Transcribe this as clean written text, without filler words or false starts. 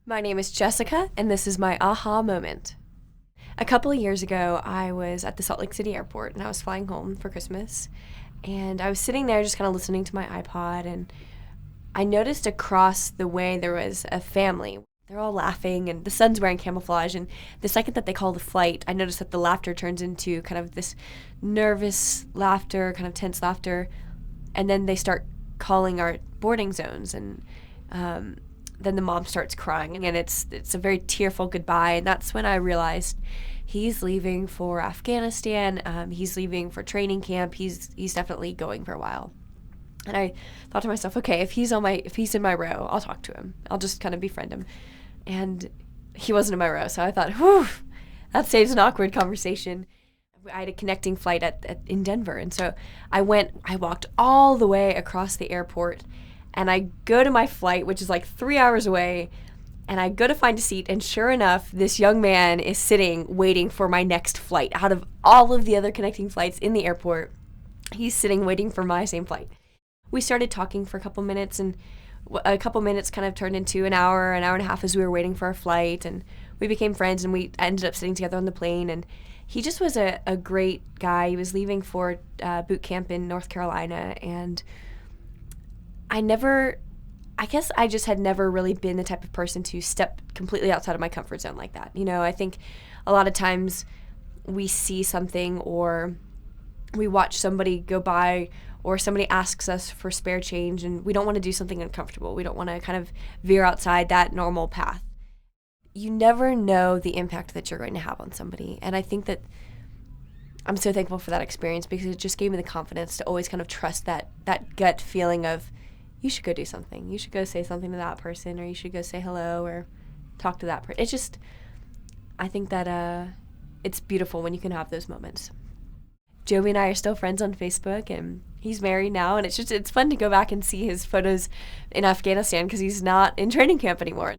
My name is Jessica, and this is my aha moment. A couple of years ago, I was at the Salt Lake City airport and I was flying home for Christmas. And I was sitting there just kind of listening to my iPod, and I noticed across the way there was a family. They're all laughing, and the son's wearing camouflage. And the second that they call the flight, I noticed that the laughter turns into kind of this nervous laughter, kind of tense laughter. And then they start calling our boarding zones, and then the mom starts crying, and it's a very tearful goodbye. And that's when I realized he's leaving for Afghanistan. He's leaving for training camp. He's definitely going for a while. And I thought to myself, okay, if he's in my row, I'll talk to him. I'll just kind of befriend him. And he wasn't in my row, so I thought, whew, that saves an awkward conversation. I had a connecting flight in Denver, and so I walked all the way across the airport, and I go to my flight, which is like 3 hours away, and I go to find a seat, and sure enough, this young man is sitting waiting for my next flight. Out of all of the other connecting flights in the airport, he's sitting waiting for my same flight. We started talking for a couple minutes, and a couple minutes kind of turned into an hour and a half as we were waiting for our flight, and we became friends, and we ended up sitting together on the plane. And he just was a great guy. He was leaving for boot camp in North Carolina, and I guess I just had never really been the type of person to step completely outside of my comfort zone like that. I think a lot of times we see something, or we watch somebody go by, or somebody asks us for spare change, and we don't want to do something uncomfortable. We don't want to kind of veer outside that normal path. You never know the impact that you're going to have on somebody. And I think that I'm so thankful for that experience, because it just gave me the confidence to always kind of trust that gut feeling of, you should go do something. You should go say something to that person, or you should go say hello or talk to that person. I think that it's beautiful when you can have those moments. Joey and I are still friends on Facebook, and he's married now, and it's fun to go back and see his photos in Afghanistan, because he's not in training camp anymore.